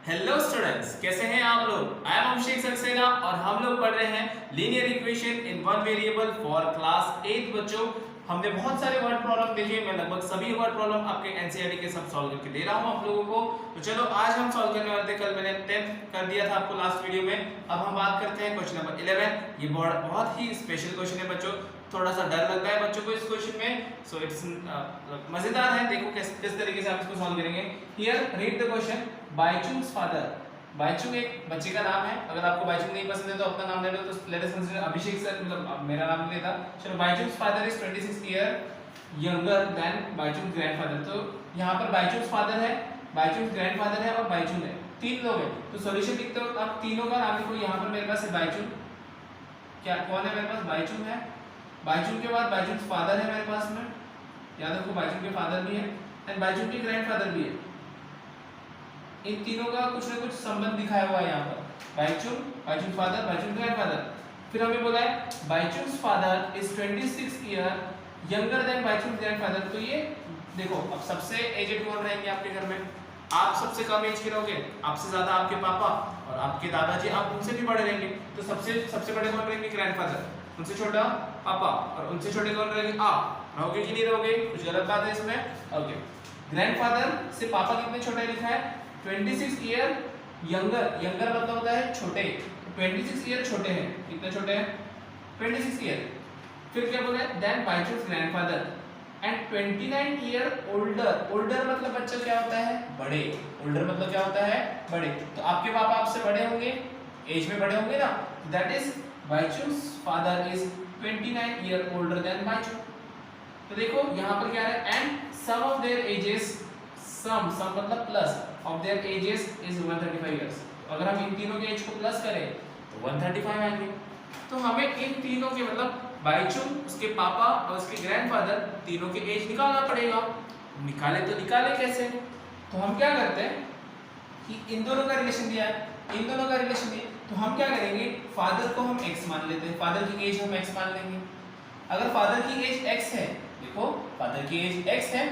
Hello students, कैसे हैं आप लोग। आई एम अभिषेक सक्सेना और हम लोग पढ़ रहे हैं linear equation in one variable for class 8। बच्चों, हमने बहुत सारे वर्ड प्रॉब्लम देखे। मैं लगभग सभी वर्ड प्रॉब्लम आपके एनसीईआरटी के सब सॉल्व करके दे रहा हूं आप लोगों को। तो चलो आज हम सॉल्व करने वाले थे। कल मैंने 10th कर दिया था आपको लास्ट वीडियो में। अब हम बात करते हैं क्वेश्चन नंबर 11। ये बहुत ही स्पेशल क्वेश्चन है बच्चों। थोड़ा सा डर लगता है बच्चों को इस क्वेश्चन में, सो इट्स मजेदार है। देखो किस तरीके से आप इसको सॉल्व करेंगे। Here read the question. Baichung's father, Baichung एक बच्चे का नाम है। अगर आपको बाइचुंग नहीं पसंद है तो अपना नाम ले लो। तो let us consider Abhishek sir, मतलब मेरा नाम लेता। चलो, Baichung's father is 26 year younger than Baichung grandfather. तो यहाँ पर बाइचुंग्स फादर है, बाइचुंग ग्रैंडफादर है और बाइचुंग है। तीन लोग हैं। तो सॉल्यूशन लिखते हो आप तीनों का नाम लिखो। यहाँ पर मेरे पास है बाइचुंग। क्या कौन है मेरे पास? बाइचुंग है। बाइचुंग के बाद बाइचुंग फादर है मेरे पास में। याद रखो, बाइचुंग के फादर भी है एंड बाइचुंग के ग्रैंडफादर भी है। इन तीनों का कुछ ना कुछ संबंध दिखाया हुआ है यहाँ पर। Bhaichung, Bhaichung father, Bhaichung grandfather. फिर हमें बोला है Bhaichung father is 26 year younger than Baichung grandfather. तो ये देखो, अब सबसे एजेड कौन रहेंगे आपके घर में? आप सबसे कम एज के रहोगे, आपसे ज्यादा आपके पापा और आपके दादाजी, आप उनसे भी बड़े रहेंगे। तो सबसे बड़े कौन रहेंगे? ग्रैंडफादर। उनसे छोटा पापा और उनसे छोटे कौन रहेंगे? आप। रहोगे कि नहीं रहोगे? कुछ गलत बात है इसमें? ओके। ग्रैंडफादर से पापा कितने छोटे लिखा है? 26 ईयर यंगर। यंगर मतलब होता है छोटे। 26 ईयर छोटे हैं। कितने छोटे हैं? 26 ईयर। फिर क्या बोला है? Then Baichung grandfather and 29 year older. Older मतलब बच्चा क्या होता है? बड़े। ओल्डर मतलब क्या होता है? बड़े। तो आपके पापा आपसे बड़े होंगे, एज में बड़े होंगे ना। That is Baichung father is 29 year older than Baichung. तो देखो यहाँ पर क्या है? And sum of their ages, sum मतलब plus of their ages is 135 years. अगर हम इन तीनों के एज को प्लस करें तो 135 आएंगे। तो हमें इन तीनों के मतलब बाइचुंग, उसके पापा और उसके ग्रैंडफादर, तीनों के एज निकालना पड़ेगा। निकाले तो निकाले कैसे? तो हम क्या करते हैं कि इन दोनों का रिलेशन दिया है, इन दोनों का रिलेशन दिया, तो हम क्या करेंगे? फादर को हम x मान लेते हैं। फादर की एज हम x मान लेंगे। अगर फादर की एज x है, देखो फादर की एज x है,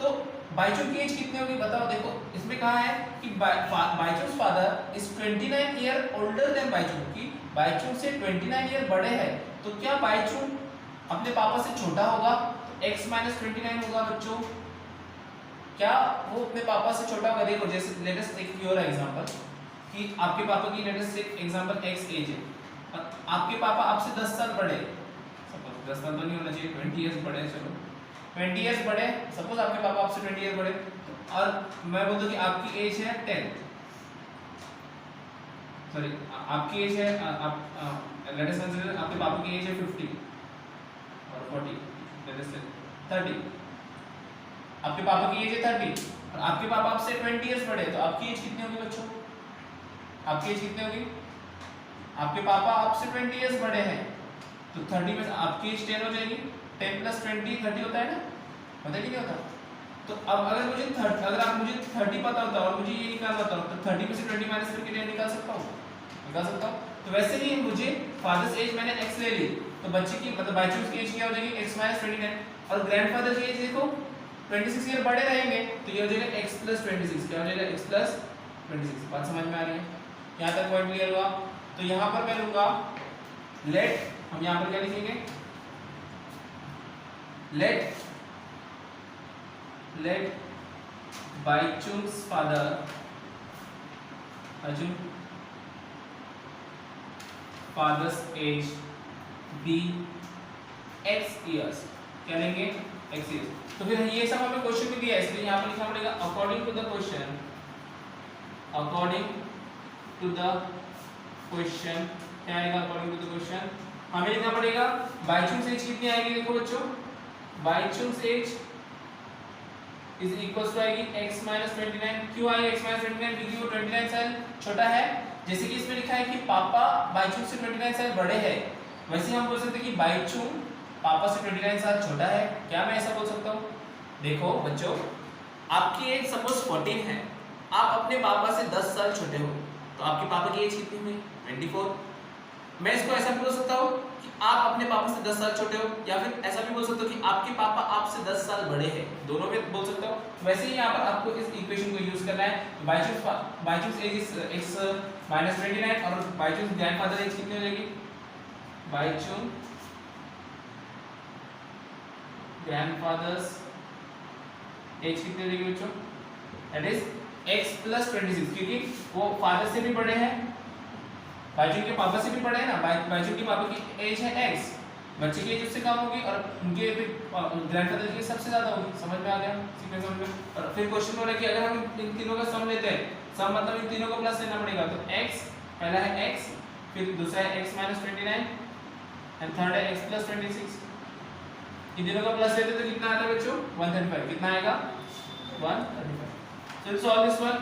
तो बाइचुंग की एज कितनी होगी बताओ। देखो इसमें कहा है कि Bhaichung father is 29 year older than Bhaichung, की बाइचुंग से 29 ईयर बड़े हैं। तो क्या बाइचुंग अपने पापा से छोटा होगा? तो x - 29 होगा बच्चों। क्या वो अपने पापा से छोटा होगा? देखो जैसे let us take your example कि आपके पापा की let us take example x age है और आपके पापा आपसे 10 साल बड़े, सपोज 10 साल तो नहीं होना चाहिए, 20 इयर्स बड़े, चलो 20 इयर्स बड़े। सपोज आपके पापा आपसे 20 इयर्स बड़े और मैं बोलता हूं कि आपकी एज है 10, सॉरी आपकी एज है आप लेट अस कंसीडर आपके पापा की एज है 50 और 40, लेट अस से 30। आपके पापा की एज है 30 और आपके पापा आपसे 20 इयर्स बड़े, तो आपकी एज कितनी होगी बच्चों? आपकी एज कितनी होगी? आपके पापा आपसे 20 इयर्स बड़े हैं, तो 30 में से आपकी एज 10 हो जाएगी। 10 + 20 30 होता है ना, पता है कि नहीं होता? तो अब अगर आप मुझे 30 पता होता और मुझे ये निकालना होता तो 30 में से 20 माइनस करके 10 निकाल सकता हूँ, निकाल सकता हूँ। तो वैसे ही मुझे फादर्स एज मैंने x ले ली, तो बच्चे की मतलब बाइचुंग की एज क्या हो जाएगी? x - 29 और ग्रैंडफादर की एज देखो 26 ईयर बड़े रहेंगे, तो ये हो जाएगा x + 26। क्या हो जाएगा? x + 26। बात समझ में आ रही है? यहाँ तक पॉइंट क्लियर हुआ? तो यहाँ पर मैं लूंगा लेट, हम यहाँ पर क्या लिखेंगे? let Baichung's father assume father's age be x years। क्या लेंगे? x years। तो फिर ये सब हमें क्वेश्चन में दिया है, इसलिए यहाँ पर लिखना पड़ेगा according to the question. According to the question क्या आएगा? अकॉर्डिंग टू द क्वेश्चन हमें लिखना पड़ेगा बाइचुंग्स एज कितनी आएगी। देखो बच्चों, Bhaichung's as is equal to आएगी x - 29। क्यों आएगी x - 29? क्योंकि वो 29 साल छोटा है। जैसे कि इसमें लिखा है कि पापा बाइचुंग से 29 साल बड़े हैं, वैसे हम बोल सकते हैं कि बाइचुंग पापा से 29 साल छोटा है। क्या मैं ऐसा बोल सकता हूँ? देखो बच्चों, आपकी एज सपोज 14 है, आप अपने पापा से 10 साल छोटे हो, तो आपके पापा की एज कितनी हुई? 24। मैं इसको ऐसा भी बोल सकता हूँ कि आप अपने पापा से 10 साल छोटे हो, या फिर ऐसा भी बोल सकता हूँ कि आपके पापा आपसे 10 साल बड़े हैं, दोनों में बोल सकता हूँ। वैसे ही यहाँ पर आपको इस इक्वेशन को यूज करना है। By choose age is x minus 29 और बाय चूज ग्रैंडफादर एज कितनी हो जाएगी, बाय चूज ग्रैंडफादर्स एज कितनी हो जाएगी बच्चों, दैट इज x प्लस 26, क्योंकि वो फादर से भी बड़े हैं, बायचू के पापा से भी बड़े हैं ना, बायचू के पापा की एज है x, बच्चे की एज उससे कम होगी और उनके ग्रैंडफादर की सबसे ज्यादा होगी। समझ में आ गया सीक्वेंस समझ में। और फिर क्वेश्चन बोला कि अगर हम इन तीनों का सम लेते हैं, सम मतलब इन तीनों को प्लस लेना पड़ेगा, तो x पहला है x, फिर दूसरा है x - 29 एंड थर्ड है x + 26। इन तीनों का प्लस लेते तो कितना आता है बच्चों, 135। कितना आएगा, 135। चलो सॉल्व दिस वन।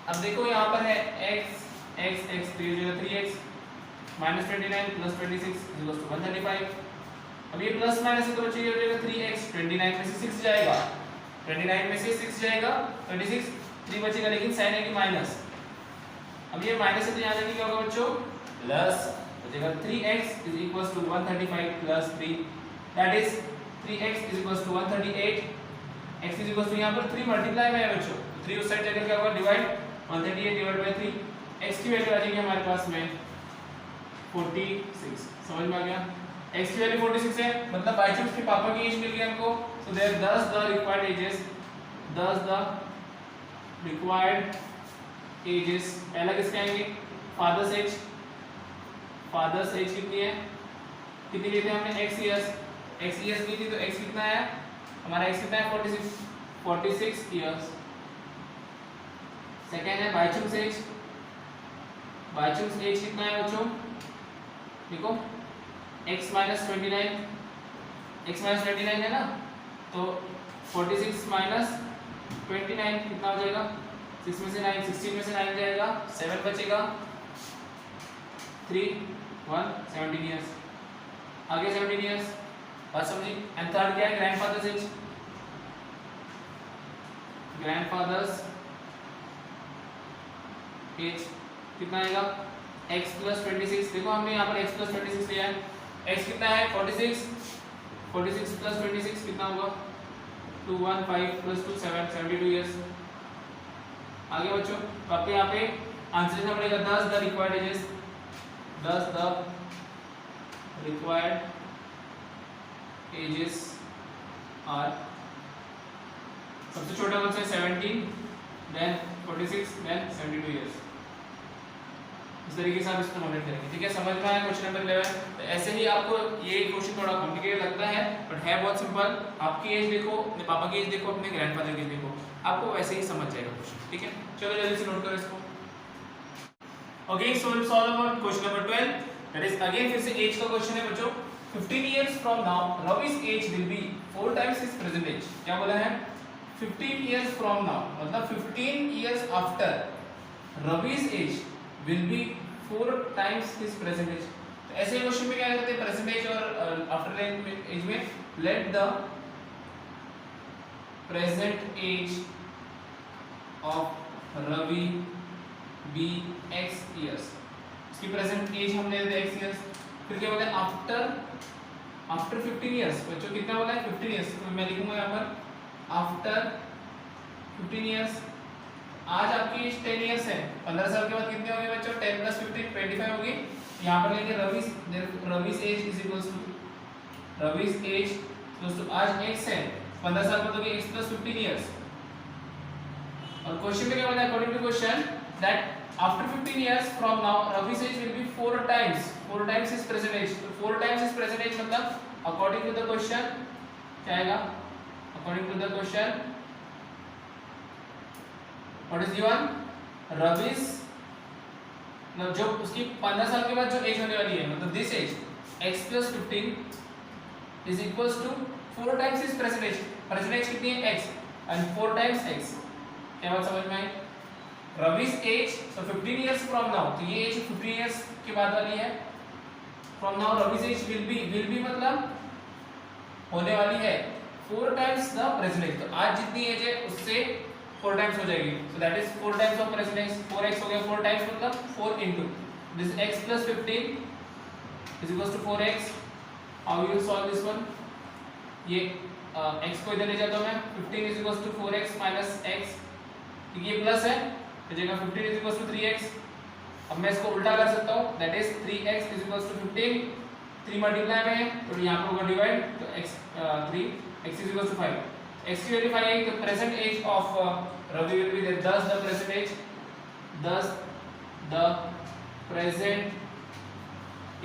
अब देखो यहाँ पर है x 3x minus 29 plus 26 equals to 135। अब ये प्लस माइनस है तो बच्चे ये हो जाएगा 3x, 29 में से 6 जाएगा, 29 में से 6 जाएगा, 26 3 बचेगा, लेकिन साइन है कि माइनस। अब ये माइनस है तो यहाँ जाके क्या होगा बच्चों, प्लस बचेगा 3x is equals to 135 plus 3, that is 3x is equals to 138, x is equals to यहाँ पर 3 मल्टीप्लाई में है बच्चों, 3 उस साइड जाकर क्या होगा, डिवाइड 138 डिवाइड बाय 3, x की वैल्यू आ जाएगी हमारे पास में 46। समझ में आ गया, x की वैल्यू 46 है, मतलब बाय चांस के पापा की एज मिल गई हमको, so there thus the required ages, पहला किसके आएंगे, फादर्स एज कितनी है, कितनी ली थी हमने, x इयर्स ली थी, तो x कितना है हमारा, x कितना है 46 इयर्स। सेकंड है बाय चांस एज कितना है बच्चों, देखो x - 29 है ना, तो 46 - 29 कितना हो जाएगा, 6 में से 9, 16 में से 9 जाएगा, 7 बचेगा, 3 1 17 इयर्स, आगे 17 इयर्स, बात समझी। एंड थर्ड क्या है, ग्रैंडफादर्स एज कितना आएगा, x + 26। देखो हमने यहाँ पर x + 26 लिया है, x कितना है 46 + 26 कितना होगा, 215 + 2 7 72 इयर्स। आगे बच्चों तो आपको यहाँ पे आंसर लिखना पड़ेगा, thus the required ages are, सबसे छोटा कौन सा है 17, then 46, then 72 इयर्स। इस तरीके से आप इसको नोट करेंगे, ठीक है। समझ में आया क्वेश्चन नंबर 11। तो ऐसे ही आपको ये क्वेश्चन थोड़ा कॉम्प्लिकेटेड लगता है, बट है बहुत सिंपल। आपकी एज देखो, अपने पापा की एज देखो, अपने ग्रैंडफादर की देखो, आपको वैसे ही समझ जाएगा क्वेश्चन, ठीक है। चलो जल्दी से नोट करो इसको। Okay, so let's solve about question number 12, that is again फिर से एज का क्वेश्चन है बच्चों। 15 years from now Ravi's age will be 4 times his present age. क्या बोला है, 15 इयर्स फ्रॉम नाउ, मतलब 15 years after Ravi's age will be 4 times his present age। तो ऐसे क्वेश्चन में क्या करते हैं, प्रेजेंट एज और आफ्टर एज में let the present age of Ravi be x years. इसकी प्रेजेंट एज हमने दे दिया x इयर्स। फिर क्या बोला है, आफ्टर 15 इयर्स। बच्चों कितना बोला है 15 इयर्स, तो मैं लिखूंगा यहाँ पर आफ्टर 15 इयर्स। आज आपकी एज 10 इयर्स है, 15 साल के बाद कितने होंगे बच्चों, 10 + 15 25 होगी। यहाँ पर लेंगे रवि's एज इज इक्वल्स टू आज x है, 15 साल बाद होगी x + 15 इयर्स। और क्वेश्चन में क्या बोला है, according to question that after 15 years from now Ravi's age will be 4 times his present age. तो 4 टाइम्स हिज प्रेजेंट एज मतलब अकॉर्डिंग टू द क्वेश्चन क्या आएगा, according to the question what is given, Ravi's मतलब जो उसकी 15 साल के बाद जो एज होने वाली है, मतलब this age x + 15 is equals to 4 times his present age. Present age कितनी है x एंड 4 टाइम्स x। क्या बात समझ में आई, Ravi's age so 15 years from now, तो ये एज 15 इयर्स के बाद वाली है। From now Ravi's age will be मतलब होने वाली है 4 टाइम्स द प्रेजेंट एज। तो आज जितनी एज है उससे 4 टाइम्स हो जाएगी, so that is 4 times of present age. 4x हो गया, 4 टाइम्स मतलब 4 into this x + 15 is equals to 4x। How you solve this one? ये x को इधर ले जाता हूं मैं, 15 is equals to 4x minus x, क्योंकि ये प्लस है तो जगह 15 इज इक्वल्स टू 3x। अब मैं इसको उल्टा कर सकता हूं, that is 3x is equals to 15, 3 multiply में है तो यहाँ पर होगा डिवाइड, तो x 3 x is equals to 5। x की वैल्यू 5 है, तो present age of Ravi will be thus the present age, thus the present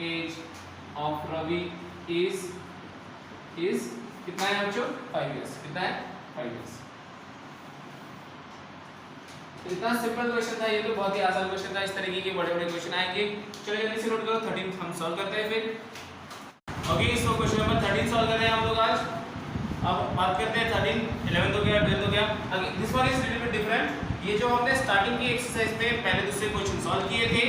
age of Ravi is कितना है बच्चों? 5 years। कितना है? 5 years। तो इतना सिंपल क्वेश्चन था ये, तो बहुत ही आसान क्वेश्चन था। इस तरीके के बड़े-बड़े क्वेश्चन आएंगे। चलो जल्दी से नोट करो। 13 हम सॉल्व करते हैं फिर। Okay, so question number 13 solve कर रहे हैं हम लोग आज। अब बात करते हैं 13, 11 हो गया, 12 हो गया। Again this one is little bit different. ये जो हमने स्टार्टिंग की एक्सरसाइज में पहले दूसरे क्वेश्चन सॉल्व किए थे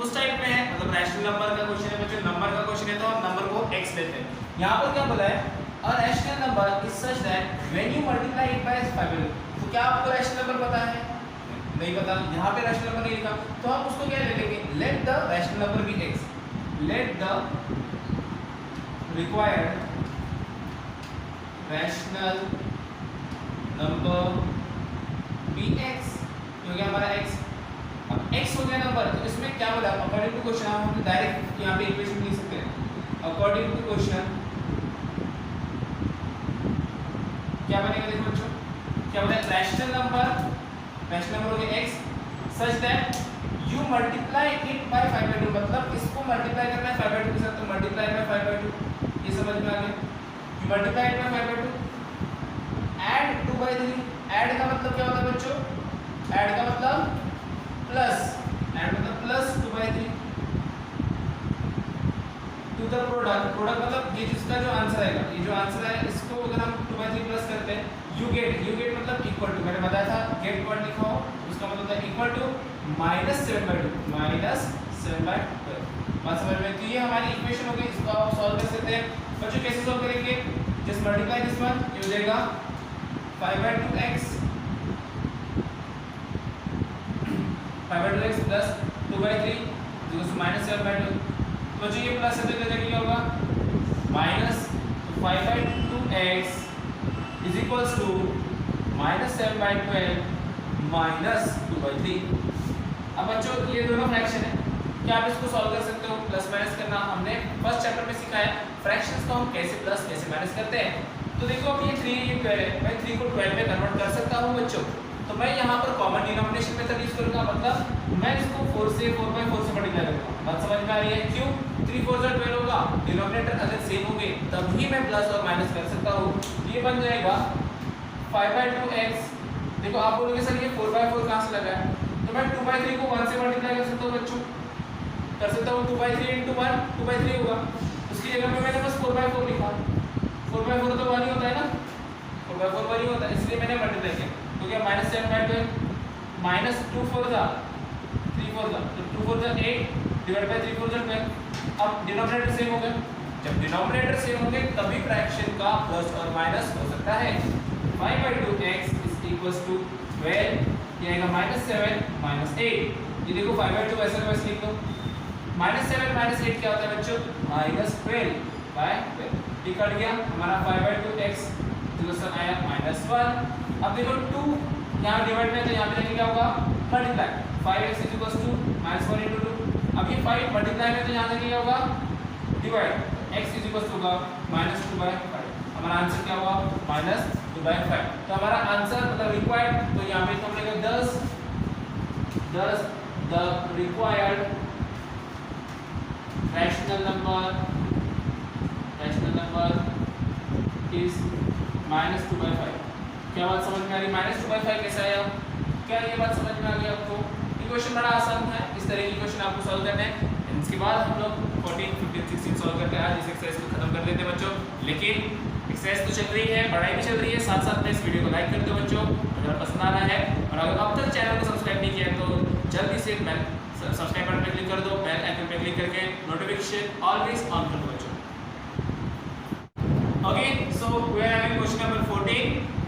उस टाइप में है, मतलब रैशनल नंबर का क्वेश्चन है बच्चों। नंबर का क्वेश्चन है तो हम नंबर को x लेते हैं। यहाँ पर क्या बोला है? A rational number is such that when you multiply it by its factorial, तो क्या आपको रैशनल नंबर पता है? नहीं पता। यहाँ पे रैशनल नंबर नहीं लिखा तो हम उसको क्या ले लेंगे? Let the rational number be x. Let the required rational number be x, क्योंकि हमारा x अब x हो गया नंबर, तो इसमें क्या बोला? अकॉर्डिंग टू क्वेश्चन हम डायरेक्ट यहाँ पे इक्वेशन लिख सकते हैं। अकॉर्डिंग टू क्वेश्चन क्या बनेगा? देखो बच्चों क्या बोला? रैशनल नंबर हो गया x such that you multiply it by 5/2, मतलब इसको मल्टीप्लाई करना है 5/2 के साथ, तो मल्टीप्लाई बाय 5/2। ये समझ में आ गया? You multiply it by 5/2, add 2/3। Add का मतलब क्या होता है बच्चों? ऐड का मतलब प्लस, ऐड मतलब plus 2/3 to the product. Product मतलब ये जिसका जो आंसर आएगा, ये जो आंसर है इसको अगर हम 2/3 प्लस करते हैं, यू गेट मतलब इक्वल टू, मैंने बताया था गेट वर्ड लिखा हो उसका मतलब है इक्वल टू -7/2, -7/12। बात समझ में? तो ये हमारी इक्वेशन हो गई, इसको आप सॉल्व कर सकते हैं बच्चों। कैसे सॉल्व करेंगे? जस्ट मल्टीप्लाई दिस वन, ये हो जाएगा 5/2x 5/2x प्लस 2/3 -7/2। तो जो ये प्लस है तो इधर क्या होगा? माइनस, तो 5/2x इज इक्वल्स टू -7/12 -2/3। अब बच्चों ये दोनों फ्रैक्शन है, क्या आप इसको सॉल्व कर सकते हो? प्लस माइनस करना हमने फर्स्ट चैप्टर में सीखा है। फ्रैक्शंस को हम कैसे प्लस कैसे माइनस करते हैं। तो देखो अब ये 3 ये 12 है, मैं 3 को 12 में कन्वर्ट कर सकता हूँ बच्चों। तो मैं यहाँ पर कॉमन डिनोमिनेशन मेथड यूज करूँगा, मतलब मैं इसको 4 से 4/4 से मल्टीप्लाई करूँगा। बात समझ में आ रही है? क्यों? 3 4 12 होगा, डिनोमिनेटर अगर सेम होंगे तभी मैं प्लस और माइनस कर सकता हूँ। ये बन जाएगा 5/2x। देखो आप बोलोगे सर ये 4/4 कहाँ से लगा है? तो मैं 2/3 को 1 से मल्टीप्लाई कर सकता हूँ बच्चों, कर सकता हूँ। 2/3 × 1 2/3 होगा, उसकी जगह पे मैंने बस 4/4 लिखा। 4/4 तो 1 ही होता है ना, 4/4 1 ही होता है, इसलिए मैंने मल्टीप्लाई किया। तो क्या -7/12 -2 4 जा 3 4 जा, तो 2 4 जा 8 डिवाइड बाय 3 4 जा 12। अब डिनोमिनेटर सेम हो गए, जब डिनोमिनेटर सेम होंगे तभी फ्रैक्शन का प्लस और माइनस हो सकता है। 5/2x इज इक्वल्स टू 12, ये आएगा -7 -8। ये देखो 5/2 वैसे वैसे लिख दो। -7 -8 क्या होता है बच्चों? -12/12। ये कट गया हमारा 5/2x तो सर आया -1। अब देखो 2 यहाँ डिवाइड में, तो यहाँ पे क्या होगा? Multiply. 5x is equals to -1 × 2। अब ये 5 मल्टीप्लाई में, तो यहाँ पे क्या होगा? Divide. x is equals to होगा -2/5। हमारा आंसर क्या होगा? -2/5। तो हमारा आंसर मतलब रिक्वायर्ड, तो यहाँ पे तो हम लिखेंगे 10 the required rational number is -2/5। क्या बात समझ में आ रही? -2/5 कैसे आया? क्या ये बात समझ में आ गई आपको? ये क्वेश्चन बड़ा आसान है, इस तरह के क्वेश्चन आपको सॉल्व करने हैं। इसके बाद हम लोग 14 15 16 सॉल्व करते हैं। आज इस एक्सरसाइज को खत्म कर देते हैं बच्चों, लेकिन एक्सरसाइज तो चल रही है, पढ़ाई भी चल रही है, साथ साथ में इस वीडियो को लाइक कर दो बच्चों अगर पसंद आ रहा है। और अगर अब तक चैनल को सब्सक्राइब नहीं किया तो जल्दी से सब्सक्राइब बटन पर क्लिक कर दो, बेल आइकन पर क्लिक करके नोटिफिकेशन ऑलवेज ऑन कर दो बच्चों। Okay, so we are having question number 14।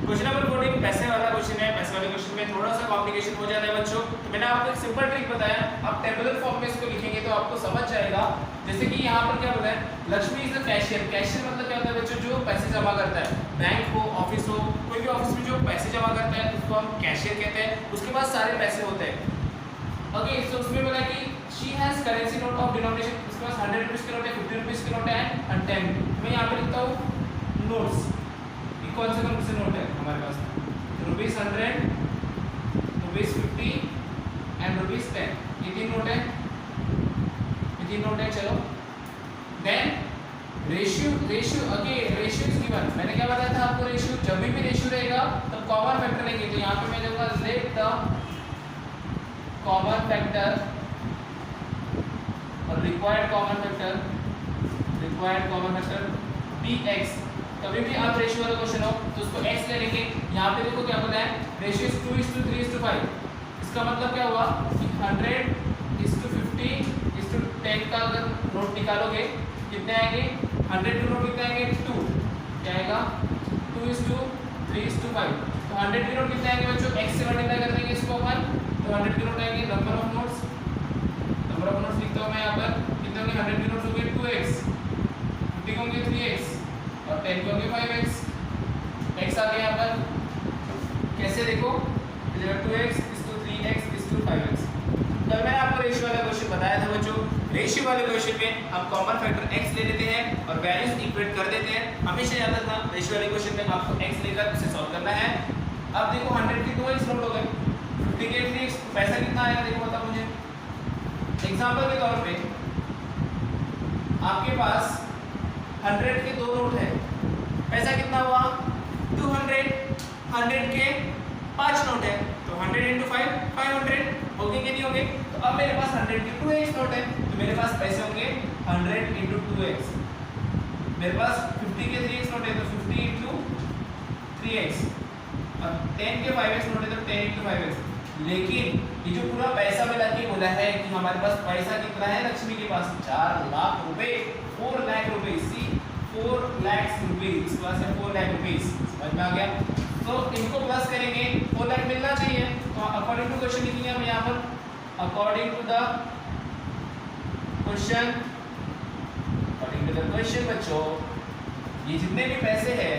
Question number 14 पैसे वाला क्वेश्चन है। पैसे वाले क्वेश्चन में थोड़ा सा कॉम्प्लिकेशन हो जाता है बच्चों, तो मैंने आपको एक सिंपल ट्रिक बताया, आप टेबुलर फॉर्म में इसको लिखेंगे तो आपको समझ जाएगा। जैसे कि यहाँ पर क्या बोला है, Lakshmi is the cashier. Cashier मतलब क्या होता है बच्चों, जो पैसे जमा करता है, बैंक हो, ऑफिस हो, कोई भी ऑफिस में जो पैसे जमा करता है उसको हम कैशियर कहते हैं। उसके पास सारे पैसे होते हैं। ओके, सो उसमें बोला कि she has currency note of denomination, उसके पास 100 रुपीस के नोट है, 50 रुपीस के नोट है एंड 10। मैं यहाँ पे लिखता हूँ नोट्स, ये कौन से नोट है हमारे पास, रुपीस 100, रुपीस 50 एंड रुपीस 10, ये तीन नोट है, ये तीन नोट है। चलो then ratio, okay ratio is given. मैंने क्या बताया था आपको, रेशियो जब भी रेशियो रहेगा तब कॉमन फैक्टर लेंगे। तो यहाँ पे मैं दूंगा लेट द कॉमन फैक्टर और required common factor be x. कभी भी आप रेशियो वाला क्वेश्चन हो तो उसको x ले लेंगे। यहाँ पे देखो क्या बोला है, रेशियो इज 2:3:5। इसका मतलब क्या हुआ कि 100:50:10 का अगर नोट निकालोगे कितने आएंगे, 100 के नोट कितने आएंगे, 2, क्या आएगा 2:3:5। तो 100 के नोट कितने आएंगे बच्चों, x से मल्टीप्लाई कर देंगे इसको अपन, तो 100 के नोट आएंगे। नंबर ऑफ नोट्स लिखता हूँ मैं यहाँ पर, कितने होंगे, 100 के नोट्स होंगे 2x, 50 होंगे 3x और 10 होंगे 5x। x आ गया यहाँ पर, कैसे देखो 2x is to 3x is to 5x। कल मैंने आपको रेशियो वाला क्वेश्चन बताया था बच्चों। रेशियो वाले क्वेश्चन में हम कॉमन फैक्टर x ले लेते हैं और वैल्यूज इक्वेट कर देते हैं। हमेशा याद रखना, रेशियो वाले क्वेश्चन में आपको x लेकर उसे सॉल्व करना है। अब देखो 100 के 2x नोट हो गए, 50 के 3x, पैसा कितना आएगा देखो बताओ मुझे। एग्जांपल के तौर पे आपके पास 100 के 2 नोट है, पैसा कितना हुआ 200। 100 के 5 नोट है तो 100 × 5 500 हो गए कि नहीं हो गए। तो अब मेरे पास 100 के 2x नोट है तो मेरे पास पैसे होंगे 100 × 2x। मेरे पास 50 के 3x नोट है तो 50 × 3x और 10 के 5x नोट है तो 10 × 5x। लेकिन ये जो पूरा पैसा मिला के बोला है कि हमारे पास पैसा कितना है, लक्ष्मी के पास 4 लाख रुपए, 4 लाख रुपए, सी 4 लाख रुपए, इसके पास है 4 लाख रुपए। समझ में आ गया। तो इनको प्लस करेंगे, 4 लाख मिलना चाहिए। तो अकॉर्डिंग टू क्वेश्चन लिखेंगे हम यहाँ पर, अकॉर्डिंग टू द क्वेश्चन बच्चों, ये जितने भी पैसे हैं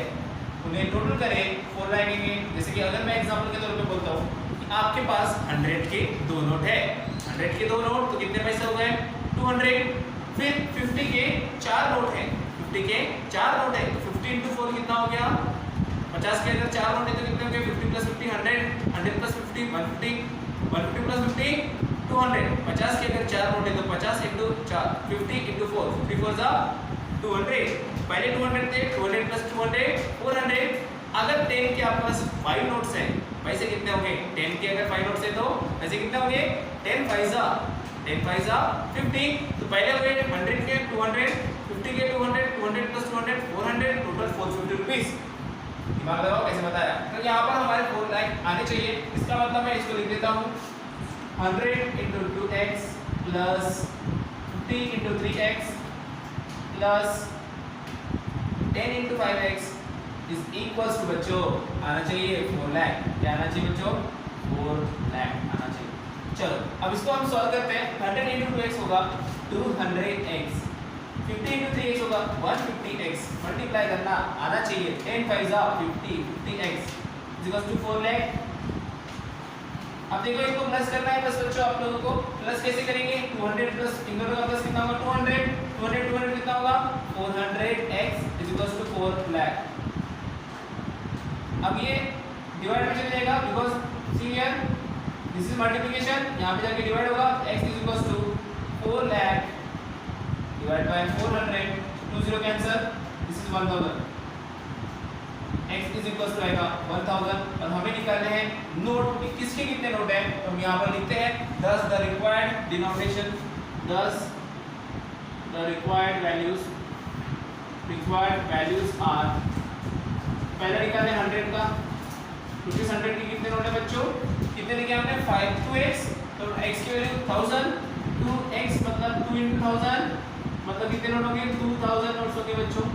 उन्हें टोटल करें, 4 लाख आएंगे। जैसे कि अगर मैं एग्जांपल के तौर पे बोलता हूँ कि आपके पास 100 के 2 नोट है, 100 के 2 नोट तो कितने पैसे हो गए 200। फिर 50 के 4 नोट है, 50 के 4 नोट है तो 50 × 4 कितना हो गया 50 के अगर 4 नोट है तो कितने हो गए 50 + 50 100, 100 + 50 150, 150 + 50 200। 50 के अगर 4 नोट है तो 50 × 4 50 × 4 50 4 200। पहले 200 थे, 200 + 200 400। अगर 10 के आपके पास 5 नोट्स हैं, पैसे कितने होंगे 10 के अगर 5 नोट्स है तो पैसे कितने होंगे 10 5 50। तो पहले हो गए 100 के 200, 50 के 200, 200 + 200 400, टोटल 450 रुपीस। दिमाग लगाओ कैसे बताया। तो यहाँ पर हमारे 4 लाख आने चाहिए। इसका मतलब मैं इसको लिख देता हूँ 100 × 2x + 50 × 3x + 10 × 5x is equals to बच्चों आना चाहिए 4 लाख। क्या आना चाहिए बच्चों 4 लाख आना चाहिए। चलो अब इसको हम सॉल्व करते हैं। 100 × 2x होगा 200x, 50 × 3x होगा 150x। मल्टीप्लाई करना आना चाहिए, 10 5 50 50x इज 4 लाख। अब देखो इसको प्लस करना है बस बच्चों आप लोगों को। प्लस कैसे करेंगे 200 प्लस इन दोनों का प्लस कितना होगा 200 200 कितना होगा 400x इज 4 लाख। अब ये डिवाइड में चले जाएगा because see here this is multiplication, यहाँ पे जाके डिवाइड होगा x is equals to 4 lakh divide by 400, 2 0 cancel, this is 1000, x is equals to आएगा 1000। और हमें निकालने हैं नोट, किसके कितने नोट हैं तो हम यहाँ पर लिखते हैं 10 the required denomination, 10 the required values are. पहला निकालने 100 का, रुपीस 100 की कितने नोट है बच्चों, कितने लिखे हमने 5 2x, तो x की वैल्यू 1000, 2x मतलब 2 × 1000 मतलब कितने नोट होंगे 2000 नोट्स होंगे बच्चों।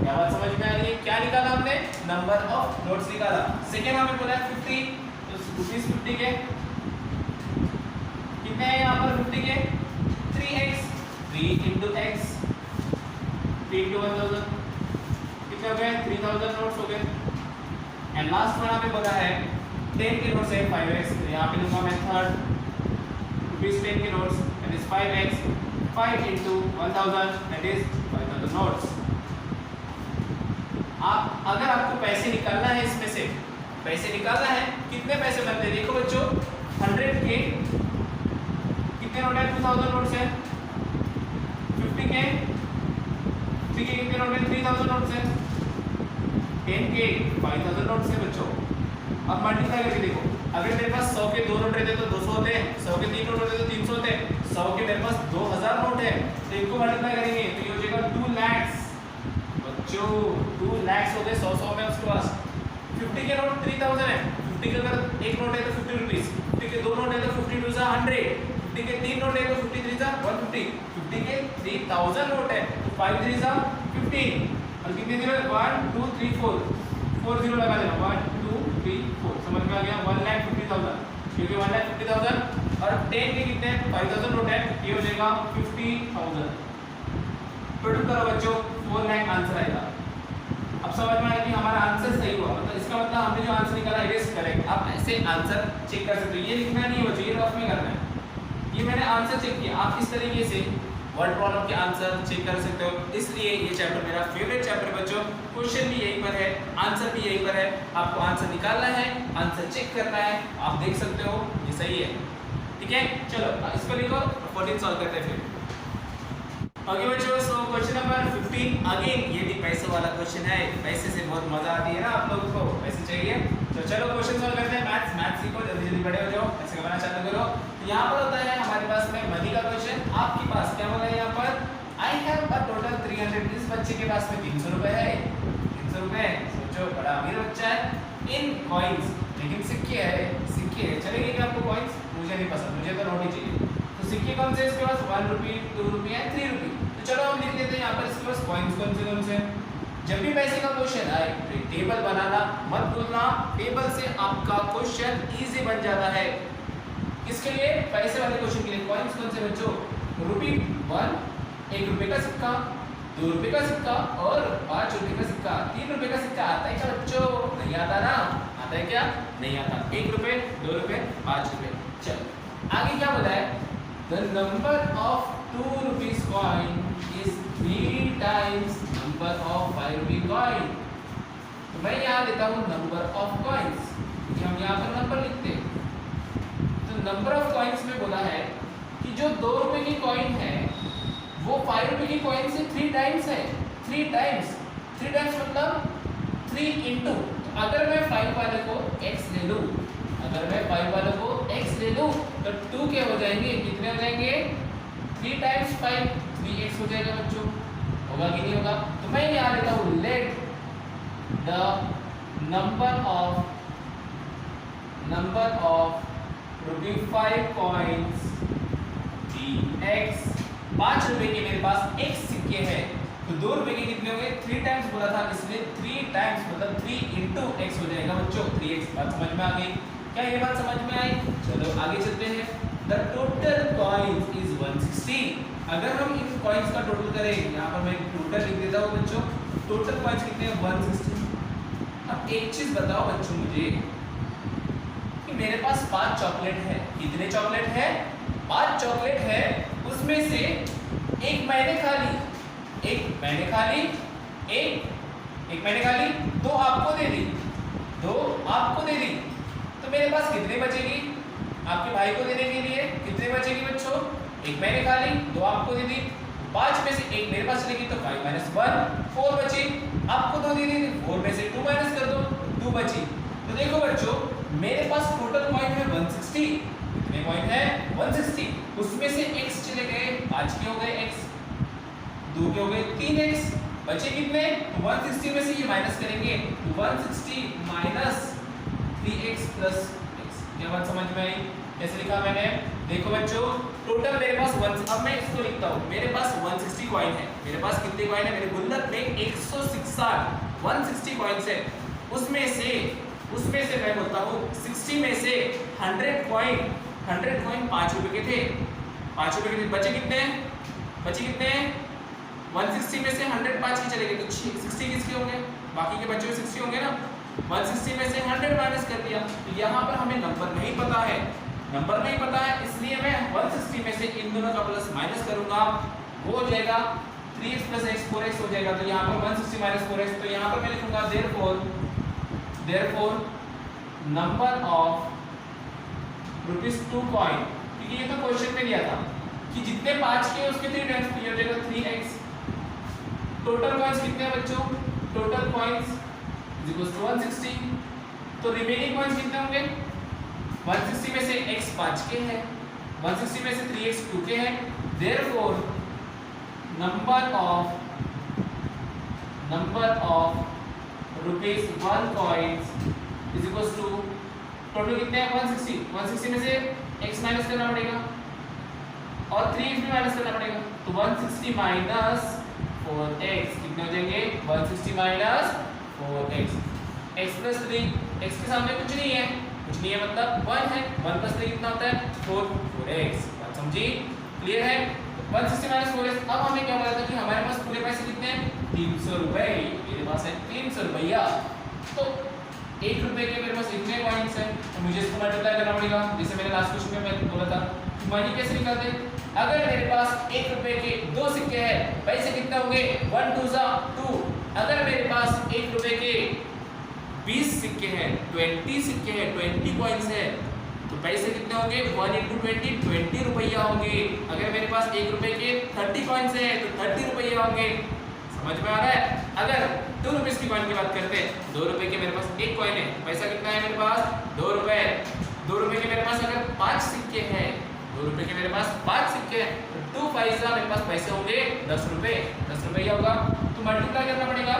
क्या बात समझ में आ रही है। क्या निकाला हमने नंबर ऑफ नोट्स निकाला। सेकेंड हमें बोला है 50, तो रुपीस 50 के के 3x, 3 into x, 3 into 1000 कितने हो गए 3000 नोट्स हो गए। एंड लास्ट वाला पे बोला है 10 के नोट्स है 5x, तो यहाँ पे लूंगा मैं थर्ड रुपीज 10 के notes that is 5x, 5 into 1000 that is 5000 notes. आप अगर आपको पैसे निकालना है, इसमें से पैसे निकालना है, कितने पैसे बनते हैं देखो बच्चों 100 के कितने नोट है 2000 नोट्स है, 50 के कितने नोट है 3000 नोट्स है, 10 के 5000 नोट्स है बच्चों। अब मल्टीप्लाई करके देखो, अगर मेरे पास 100 के 2 नोट रहते तो 200 होते, 100 के 3 नोट होते तो 300 होते, 100 के मेरे पास 2000 नोट है, तो इनको मल्टीप्लाई करेंगे तो ये हो जाएगा 2 लाख बच्चों, 2 लाख हो गए 100 में उसके पास। 50 के नोट 3000 है, 50 के अगर एक नोट है तो 50 रुपीस, 50 के 2 नोट है तो 50 टू 100, 50 के 3 नोट है तो 50 3 150, 50 के 3000 नोट है तो 5 3 15, और कितने जीरो 1 2 3 4 4 जीरो लगा देना 1 2 3 4, समझ में आ गया 1,50,000, क्योंकि 1,50,000 और 10 के कितने 5000 नोट है, ये हो जाएगा 50,000। टोटल करो बच्चों 4 लाख आंसर आएगा। अब समझ में आया कि हमारा आंसर सही हुआ, मतलब इसका मतलब हमने जो आंसर निकाला इट इज करेक्ट। आप ऐसे आंसर चेक कर सकते हो, ये लिखना नहीं है बच्चों, ये रफ में करना है। ये मैंने आंसर चेक किया, आप इस तरीके से वर्ड प्रॉब्लम के आंसर चेक कर सकते हो। इसलिए ये चैप्टर मेरा फेवरेट चैप्टर बच्चों, क्वेश्चन भी यहीं पर है, आंसर भी यहीं पर है, आपको आंसर निकालना है, आंसर चेक करना है, आप देख सकते हो ये सही है, ठीक है। चलो इसको लिखो, 14 सॉल्व करते हैं फिर। ओके बच्चों, सो क्वेश्चन नंबर 15 अगेन ये भी पैसे वाला क्वेश्चन है, पैसे से बहुत मजा आती है ना आप लोगों को, पैसे चाहिए। तो चलो क्वेश्चन सॉल्व करते हैं। मैथ्स सीखो, जल्दी जल्दी बड़े हो जाओ, ऐसे करना चालू करो। तो यहाँ पर होता है हमारे पास में मनी का क्वेश्चन, आपके पास क्या बोला है यहाँ पर आई हैव अ टोटल 300, इस बच्चे के पास में 300 रुपए है, 300 रुपए, सोचो बड़ा अमीर बच्चा है। इन कॉइन्स, लेकिन सिक्के है, सिक्के है, चलेंगे क्या आपको कॉइन्स? मुझे नहीं पसंद, मुझे तो नोट ही चाहिए। तो सिक्के कौन से इसके पास 1 रुपये 2 रुपये 3 रुपये। तो चलो हम लिख देते हैं यहाँ पर इसके पास कॉइन्स कौन से। जब भी पैसे का क्वेश्चन आए तो टेबल बनाना मत भूलना, टेबल से आपका क्वेश्चन इजी बन जाता है। इसके लिए पैसे वाले क्वेश्चन के लिए कॉइन्स कौन से बच्चों? रुपये 1, 1 रुपये का सिक्का, 2 रुपये का सिक्का और 5 रुपये का सिक्का। 3 रुपये का सिक्का आता है क्या बच्चों? नहीं आता ना, आता है क्या? नहीं आता। 1 रुपये 2 रुपये 5 रुपये। चलो आगे क्या बोला है? The number of 2 rupees coin is 3 times number of 5 rupee coin। तो मैं यहाँ लेता हूँ number of coins, क्योंकि हम यहाँ पर नंबर लिखते हैं। तो number of coins में बोला है कि जो 2 रुपए की कॉइन है वो 5 रुपए की कॉइन से 3 टाइम्स है। 3 टाइम्स मतलब 3 इंटू। तो अगर मैं 5 वाले को x ले लूँ, अगर मैं 5 वालों को x ले लूँ तो 2 के हो जाएंगे, कितने हो जाएंगे? 3 टाइम्स 5 3x हो जाएगा बच्चों, होगा कि नहीं होगा? तो मैं यहाँ लेता हूँ let the number of ₹5 coins be x। 5 रुपए के मेरे पास x सिक्के हैं, तो 2 रुपए के कितने होंगे? 3 टाइम्स बोला था, इसलिए 3 टाइम्स मतलब 3 इंटू x हो जाएगा बच्चों 3x। बात समझ में आ गई? क्या ये बात समझ में आई? चलो आगे चलते हैं। The total coins is 160। अगर हम इन कॉइन्स का टोटल करें, यहाँ पर मैं टोटल लिख देता हूँ बच्चों, टोटल कॉइन्स कितने हैं? 160। अब एक चीज बताओ बच्चों मुझे कि मेरे पास 5 चॉकलेट है। कितने चॉकलेट है? 5 चॉकलेट है, उसमें से एक मैंने खा ली, एक मैंने खा ली, एक मैंने खा ली, 2 आपको दे दी, 2 आपको दे दी, तो मेरे पास कितने बचेगी? आपके भाई को देने के लिए कितने बचेगी बच्चों? एक मैंने खा ली, 2 आपको दे दी, 5 में से एक मेरे पास चलेगी तो 5 - 1 4 बची, आपको 2 दे दी, 4 में से 2 माइनस कर दो, 2 बची। तो देखो बच्चों मेरे पास टोटल कॉइन है 160। कितने कॉइन है? 160। उसमें से x चले गए, 5 के हो गए x, 2 के हो गए 3x, बचे कितने? 160 में से ये माइनस करेंगे, 160 माइनस 3x प्लस x। क्या बात समझ में आई? कैसे लिखा मैंने? देखो बच्चों टोटल मेरे पास 1। अब मैं इसको लिखता हूँ, मेरे पास 160 कॉइन है। मेरे पास कितने कॉइन है? मेरे गुल्लक में 160 160 कॉइन्स है। उसमें से मैं बोलता हूँ 60 में से 100 कॉइन 5 रुपए के थे, 5 रुपए के बचे कितने हैं? 160 में से 100 5 की चलेगी तो 60 किसके होंगे? बाकी के बचे हुए 60 होंगे ना। 160 में से 100 माइनस कर दिया। तो यहाँ पर हमें नंबर नहीं पता है, इसलिए मैं 160 में से इन दोनों का प्लस माइनस करूंगा, वो हो जाएगा 3x + x 4x हो जाएगा। तो यहाँ पर 160 - 4x, तो यहाँ पर मैं लिखूंगा therefore नंबर ऑफ ₹2 कॉइन, क्योंकि ये तो क्वेश्चन में दिया था कि जितने 5 के उसके 3 टाइम्स, तो ये हो जाएगा 3x। टोटल कॉइंस कितने हैं बच्चों? Total coins = 160। तो रिमेनिंग कॉइंस कितने होंगे? 160 में से x 5 के है, 160 में से 3x 2 के है। therefore number of ₹1 coins = total कितने हैं? 160 में से x माइनस करना पड़ेगा और 3x भी माइनस करना पड़ेगा, तो 160 - 4x कितने हो जाएंगे? 160 - 4x। x + 3, x के सामने कुछ नहीं है मतलब 1 है, 1 + 3 कितना होता है? 4x। बात समझी? क्लियर है? 160 - 4x। अब हमें क्या बोला था कि हमारे पास पूरे पैसे कितने हैं? 300 रुपए। मेरे पास है 300 रुपया, तो 1 रुपए के मेरे पास इतने कॉइन्स हैं, तो मुझे इसको मल्टीप्लाई करना पड़ेगा। जैसे मैंने लास्ट क्वेश्चन में मैं बोला था कि मनी कैसे निकालते? अगर मेरे पास 1 रुपए के 2 सिक्के हैं, पैसे कितने होंगे? 1 2 2। अगर मेरे पास 1 रुपए के 20 सिक्के हैं, 20 सिक्के हैं, 20 कॉइन्स हैं, तो पैसे कितने होंगे? 1 × 20 20 रुपया होंगे। अगर मेरे पास 1 रुपए के 30 कॉइन्स हैं तो 30 रुपया होंगे। समझ में आ रहा है? अगर 2 रुपए की कॉइन की बात करते हैं, 2 रुपए के मेरे पास एक कॉइन है, पैसा कितना है मेरे पास? 2 रुपए। 2 रुपए के मेरे पास अगर 5 सिक्के हैं, 2 रुपए के मेरे पास 5 सिक्के हैं, तो 2 पैसा मेरे पास पैसे होंगे 10 रुपए। 10 रुपया होगा, तो मल्टीप्लाई करना पड़ेगा।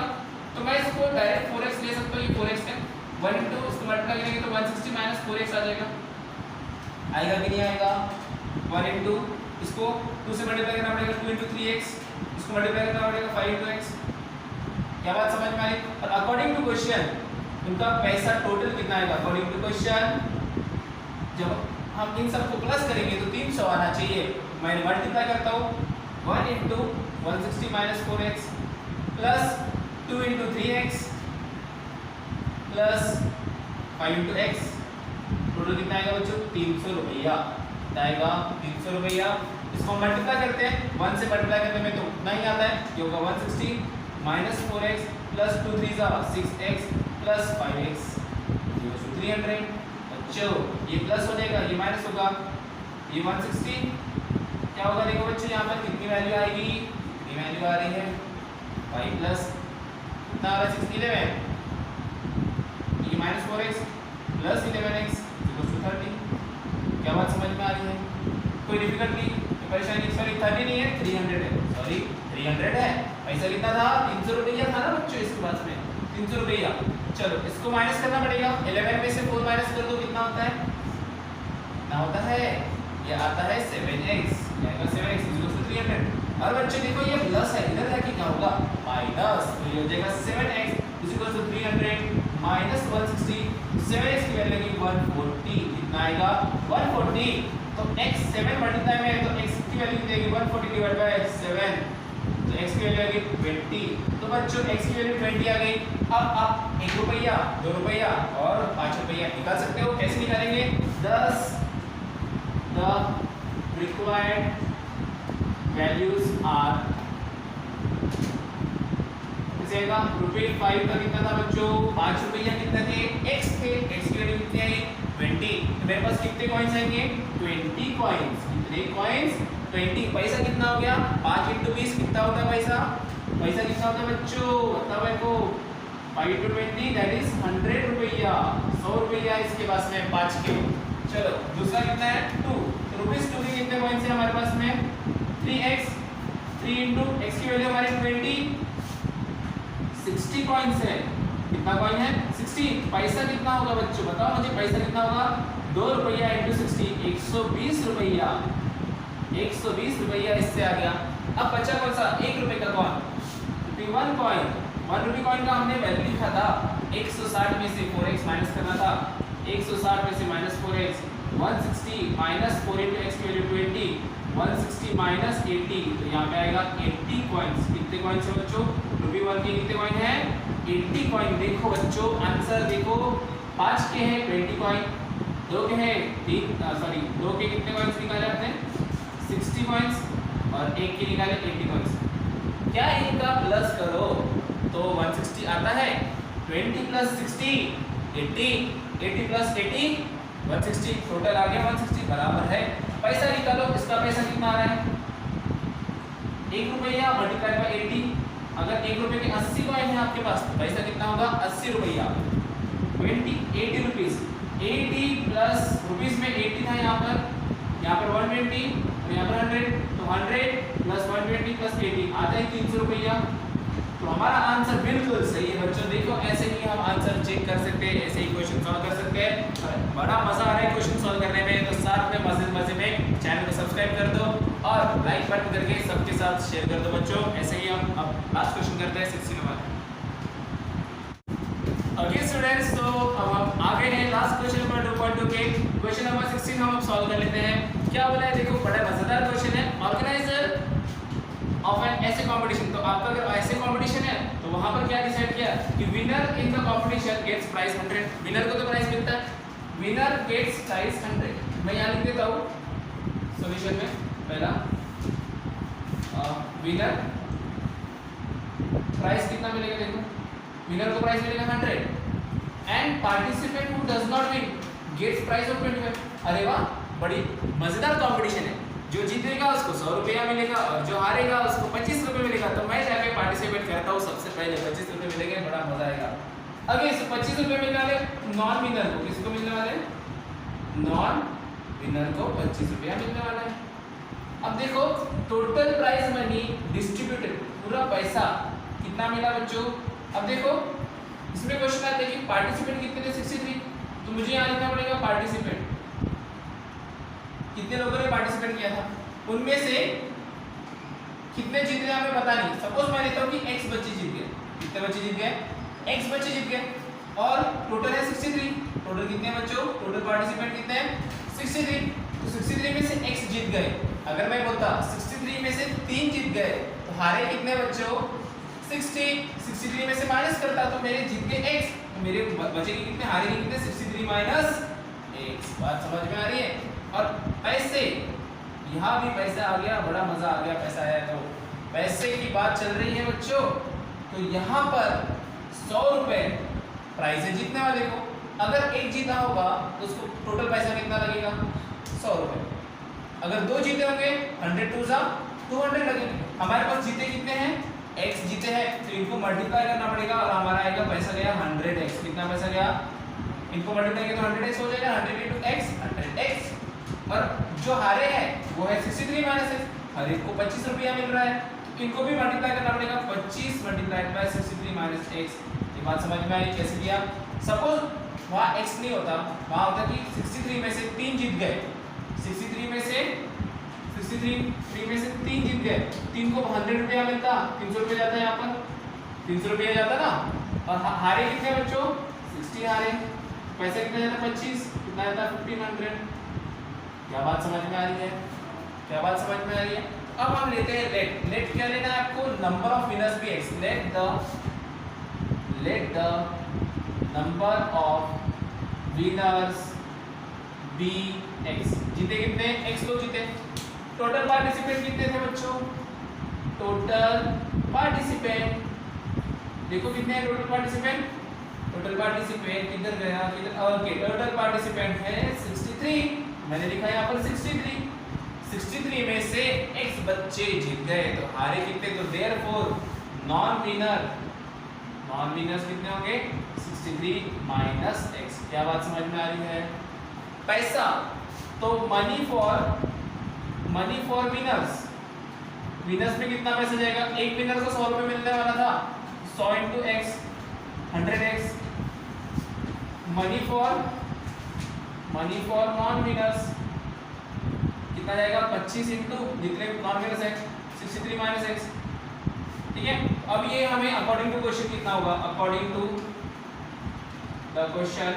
तो मैं इसको डायरेक्ट 4x ले सकता हूँ, ये 4x है। 1 × इसको मल्टीप्लाई करेंगे तो 160 - 4x आ जाएगा। आएगा कि नहीं आएगा? 1 × इसको 2 से मल्टीप्लाई करना पड़ेगा, 2 × 3x, इसको मल्टीप्लाई करना पड़ेगा 5 × x। क्या बात समझ में आई? और अकॉर्डिंग टू क्वेश्चन उनका पैसा टोटल कितना आएगा? अकॉर्डिंग टू क्वेश्चन जब हम इन सबको प्लस करेंगे तो 300 आना चाहिए। मैं मल्टीप्लाई करता हूँ, 1 × 160 - 4x plus 2 × 3x plus 5 × x, total कितना आएगा बच्चों? 300 रुपया आएगा। 300 रुपया। इसको मल्टीप्लाई करते हैं, 1 से मल्टीप्लाई करने में तो उतना ही आता है, ये होगा 160 - 4x plus 2 3 6x plus 5x 300। बच्चों ये प्लस हो जाएगा, ये माइनस होगा, ये 160 क्या होगा? देखो बच्चों यहाँ पर कितनी वैल्यू आएगी? कितनी वैल्यू आ रही है? 5 प्लस कितना आ रहा है? 11। ये -4x प्लस 11x = 30। क्या बात समझ में आ रही है? कोई डिफिकल्टी परेशानी? सॉरी 30 नहीं है, 300 है। सॉरी 300 है। पैसा कितना था? 300 रुपया था ना बच्चों इसके पास में, 300 रुपया। चलो इसको माइनस करना पड़ेगा। 11 में से 4 माइनस कर दो, कितना होता है? कितना होता है? ये आता है 7x, आएगा 7x = 300। और बच्चों देखो ये प्लस है, इधर है कि क्या होगा? माइनस, तो ये हो जाएगा 7x = 300 - 160। 7x की वैल्यू आएगी 140। कितना आएगा? 140। तो x 7 मल्टीप्लाई में है तो x की वैल्यू कितनी आएगी? 140 / 7, तो x की वैल्यू आएगी 20। तो बच्चों x की वैल्यू 20 आ गई। अब आप 1 रुपया, 2 रुपया और 5 रुपया निकाल सकते हो। कैसे निकालेंगे? 10 the required values are जाएगा ₹5 का कितना था बच्चों? 5 रुपया कितना थे? x थे, x की वैल्यू कितनी आई? 20। तो मेरे पास कितने कॉइन्स आएंगे? 20 कॉइन्स। कितने कॉइन्स? 20। पैसा कितना हो गया? 5 × 20 कितना होता है पैसा? पैसा कितना होता है बच्चों? बताओ मेरे को। 5 × 20 दैट इज 100 रुपया। 100 रुपया इसके पास में 5 के। चलो दूसरा कितना है? 2। तो ₹2 के कितने कॉइन्स हैं हमारे पास में? 3x। 3 × x की वैल्यू हमारी 20, 60 कॉइन्स है। कितना कॉइन है? 60। पैसा कितना होगा बच्चों? बताओ मुझे, पैसा कितना होगा? 2 रुपया × 60 120 रुपया। 120 रुपया इससे आ गया। अब बचा कौन सा? 1 रुपए का कॉइन, ₹1 कॉइन। 1 रुपये कॉइन का हमने वैल्यू लिखा था 160 में से 4x माइनस करना था। 160 में से -4x 160 - 4 × x की वैल्यू 20 160 माइनस 80, तो यहाँ पे आएगा 80 कॉइन्स। कितने कॉइन्स है बच्चों? रुपी 1 के कितने कॉइन है? 80 कॉइन। देखो बच्चों आंसर देखो, 5 के हैं 20 कॉइन, 2 के हैं 2 के कितने कॉइन्स निकाले आपने? 60 कॉइन्स, और 1 के निकाले 80 कॉइन्स। क्या इनका प्लस करो तो 160 आता है। 20 प्लस 60 80, 80 प्लस 80 160, टोटल आ गया 160 बराबर है। पैसा निकालो, इसका पैसा कितना आ रहा है? 1 रुपया मल्टीप्लाई बाय 80। अगर 1 रुपये के 80 कॉइन है आपके पास तो पैसा कितना होगा? 80 रुपया। 80 रुपीज। 80 प्लस रुपीज में 80 था यहाँ पर 120 और यहाँ पर 100, तो 100 प्लस 120 प्लस 80 आता है 300 रुपया। तो हमारा आंसर बिल्कुल सही है बच्चों। देखो ऐसे ही हम आंसर चेक कर सकते हैं, ऐसे ही क्वेश्चन सॉल्व कर सकते हैं। बड़ा मजा आ रहा है क्वेश्चन सॉल्व करने में, तो साथ में मजे में चैनल को सब्सक्राइब कर दो और लाइक बटन करके सबके साथ शेयर कर दो बच्चों। ऐसे ही हम अब लास्ट क्वेश्चन करते हैं 60 नंबर। ओके स्टूडेंट्स, तो अब हम आ गए हैं लास्ट क्वेश्चन नंबर 2.2 के। क्वेश्चन नंबर 16 हम सॉल्व कर लेते हैं। क्या बोला है देखो, बड़ा मजेदार क्वेश्चन है। ऑर्गेनाइजर ऑफ एन ऐसे कंपटीशन, तो आपका अगर ऐसे कंपटीशन है तो वहां पर क्या डिसाइड किया कि winner in the competition gets prize 100। Winner को तो प्राइस मिलता है, विनर गेट्स प्राइस 100। मैं यहाँ लिख देता हूँ सॉल्यूशन में। पहला विनर प्राइस कितना मिलेगा देखो, विनर को प्राइस मिलेगा 100 and participant who does not win gets prize of 25। अरे वाह, बड़ी मजेदार कंपटीशन है। जो जीतेगा उसको 100 रुपया मिलेगा और जो हारेगा उसको 25 रुपये मिलेगा। तो मैं जाके पार्टिसिपेट करता हूँ सबसे पहले, 25 रुपये मिलेंगे, बड़ा मजा आएगा। अगर इस 25 रुपये मिलने वाले नॉन विनर को, किसको मिलने वाले? नॉन विनर को 25 रुपया मिलने वाला है। अब देखो टोटल प्राइज मनी डिस्ट्रीब्यूटेड, पूरा पैसा कितना मिला बच्चों? अब देखो इसमें क्वेश्चन आता है कि पार्टिसिपेंट कितने थे? 63। तो मुझे यहाँ लिखना पड़ेगा पार्टिसिपेंट, कितने लोगों ने पार्टिसिपेट किया था, उनमें से कितने जीत गए हमें पता नहीं। सपोज मैं लेता हूँ कि x बच्चे जीत गए। कितने बच्चे जीत गए? x बच्चे जीत गए और टोटल है 63। टोटल कितने बच्चों? टोटल पार्टिसिपेंट कितने हैं? 63। तो 63 में से x जीत गए। अगर मैं बोलता 63 में से 3 जीत गए तो हारे कितने बच्चों? 60। 63 में से माइनस करता तो मेरे जीत गए x, तो मेरे बचेंगे कितने? हारे कितने? 63 माइनस x। बात समझ में आ रही है? और पैसे, यहाँ भी पैसा आ गया, बड़ा मजा आ गया। पैसा आया तो पैसे की बात चल रही है बच्चों। तो यहाँ पर 100 रुपए प्राइस है जीतने वाले को। अगर एक जीता होगा तो उसको टोटल पैसा कितना लगेगा? 100 रुपए। अगर 2 जीते होंगे 100 2 जा 200 लगेंगे। हमारे पास जीते कितने हैं? x जीते हैं, तो इनको मल्टीप्लाई करना पड़ेगा और हमारा आएगा पैसा गया 100x। कितना पैसा गया? इनको मल्टीप्लाई करेंगे तो 100x हो जाएगा। 100 into x 100x। और जो हारे हैं वो है 63 माइनस x। हर एक को 25 रुपया मिल रहा है, तो इनको भी मल्टीप्लाई करना पड़ेगा। 25 मल्टीप्लाइड बाय 63 माइनस x। ये बात समझ में आई कैसे किया? सपोज वहाँ x नहीं होता, वहाँ होता कि 63 में से 3 जीत गए। 63 में से 3 जीत गए, 3 को 100 रुपया मिलता, 300 रुपया जाता है यहाँ पर, 300 रुपया जाता ना। और हारे कितने बच्चों? 60 हारे। पैसा कितना जाता? 25। कितना जाता? 1500। क्या बात समझ में आ रही है? क्या बात समझ में आ रही है? अब हम लेते हैं लेट। लेट क्या लेना है आपको? Number of winners be x। Let the number of winners be x। जीते कितने? x लोग जीते। टोटल पार्टिसिपेंट कितने थे बच्चों? टोटल पार्टिसिपेंट देखो कितने हैं टोटल पार्टिसिपेंट? टोटल पार्टिसिपेंट किधर गया? किधर? ओके, टोटल पार्टिसिपेंट है 63। मैंने लिखा यहाँ पर 63। 63 में से x बच्चे जीत गए, तो हारे कितने? तो देयरफॉर नॉन विनर्स कितने होंगे? 63 माइनस x। क्या बात समझ में आ रही है? पैसा तो मनी फॉर विनर्स में कितना पैसा जाएगा? एक विनर को 100 रुपये मिलने वाला था, 100 into x 100x। Money for non winners कितना जाएगा? 25 इंटू जितने नॉन विनर्स है 63 माइनस x। ठीक है, अब ये हमें अकॉर्डिंग टू क्वेश्चन कितना होगा? अकॉर्डिंग टू द क्वेश्चन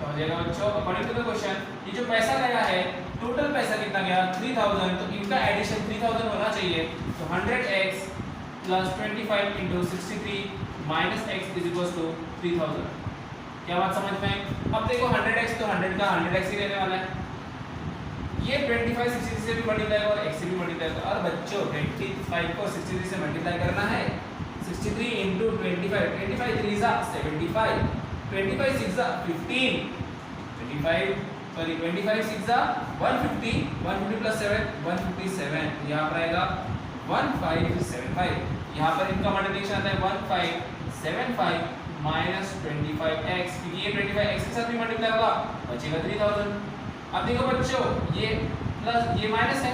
हो जाएगा बच्चों। अकॉर्डिंग टू द क्वेश्चन ये जो पैसा लगा है टोटल पैसा कितना गया 3000, तो इनका एडिशन 3000 होना चाहिए। तो 100x plus 25 into 63 minus x is equal to 3000। क्या बात समझ में? अब देखो 100x तो 100 का 100x ही रहने वाला है, ये 25 63 से भी मल्टीप्लाई और x से भी मल्टीप्लाई होगा। और बच्चों 25 को 63 से मल्टीप्लाई करना है, 63 इंटू 25, 25 3 जा 75, 25 6 जा 15, 25 6 जा 150, 150 प्लस 7 157, यहाँ पर आएगा 1575। यहाँ पर इनका मल्टीप्लिकेशन आता है 1575 माइनस 25x, क्योंकि ये 25x के साथ भी मल्टीप्लाई होगा, बचेगा 3000। अब देखो बच्चों ये प्लस ये माइनस है,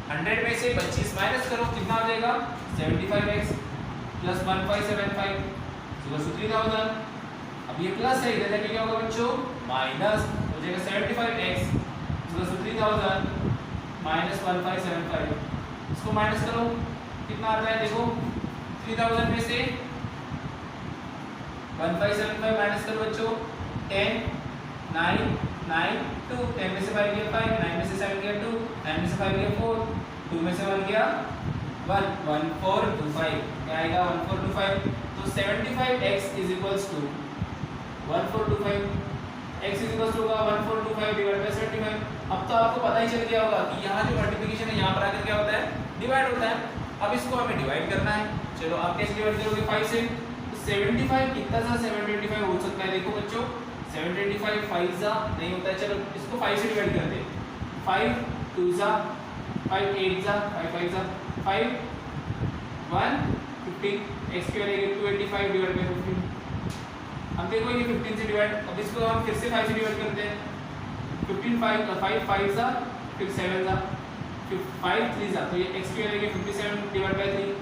100 में से 25 माइनस करो, कितना हो जाएगा 75x प्लस 1575 इक्वल टू 3000। अब ये प्लस है, इधर जाके क्या होगा बच्चों माइनस हो जाएगा 75x इक्वल टू 3000 माइनस 1575, इसको माइनस करो कितना आता है देखो 3000 में से 1575 माइनस करो बच्चों 10 9 9 2, 10 में से 5 गया 5, 9 में से 7 गया 2, 9 में से 5 गया 4, 2 में से 1 गया 1, 1425, क्या आएगा 1425। तो 75x is equals to 1425, x is equals to होगा 1425 डिवाइड बाय 75। अब तो आपको पता ही चल गया होगा कि यहाँ जो मल्टीप्लिकेशन है यहाँ पर आकर क्या होता है डिवाइड होता है। अब इसको हमें डिवाइड करना है, चलो आप कैसे डिवाइड करोगे 5 से, तो 75 कितना सा 725 हो सकता है, देखो बच्चों 725 5 जा नहीं होता है, चलो इसको 5 से डिवाइड करते हैं, 5 2 जा 5 8 जा 5 5 जा 5 1 15, x की वैल्यू 285 डिवाइड बाय 15। अब देखो ये 15 से डिवाइड, अब इसको हम फिर से 5 से डिवाइड करते हैं, 15 5 5 जा फिर 7 जा 5 3 जा, तो ये x की वैल्यू 57 डिवाइड बाय 3।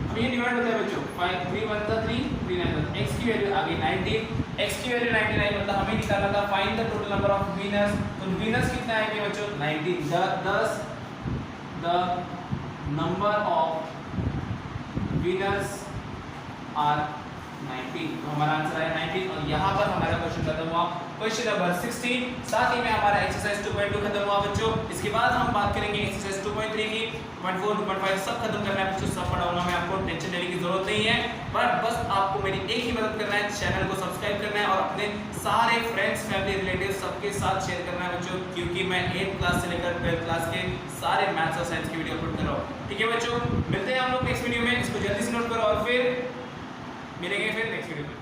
अब ये डिवाइड होता है बच्चों 5 3 1 था 3 3 9 था, x की वैल्यू आ गई 19, x की वैल्यू 99 मतलब हमें निकालना था find the total number of winners. तो विनर्स कितना आएंगे बच्चों 19, the number of winners are 19, तो हमारा आंसर है 19। और यहाँ पर हमारा क्वेश्चन खत्म हुआ, क्वेश्चन नंबर 16। साथ ही में हमारा एक्सरसाइज 2.2 खत्म हुआ बच्चों। इसके बाद हम बात करेंगे एक्सरसाइज 2.3 की, 2.4 2.5 सब खत्म करना है बच्चों, सब पढ़ाऊंगा मैं, आपको टेंशन लेने की जरूरत नहीं है, बट बस आपको मेरी एक ही मदद करना है, चैनल को सब्सक्राइब करना है और अपने सारे फ्रेंड्स फैमिली रिलेटिव सबके साथ शेयर करना है बच्चों, क्योंकि मैं 8th क्लास से लेकर 12th क्लास के सारे मैथ्स और साइंस की वीडियो अपलोड कर रहा हूँ। ठीक है बच्चों, मिलते हैं हम लोग नेक्स्ट वीडियो में, इसको जल्दी से नोट करो और फिर मिलेंगे फिर नेक्स्ट वीडियो में।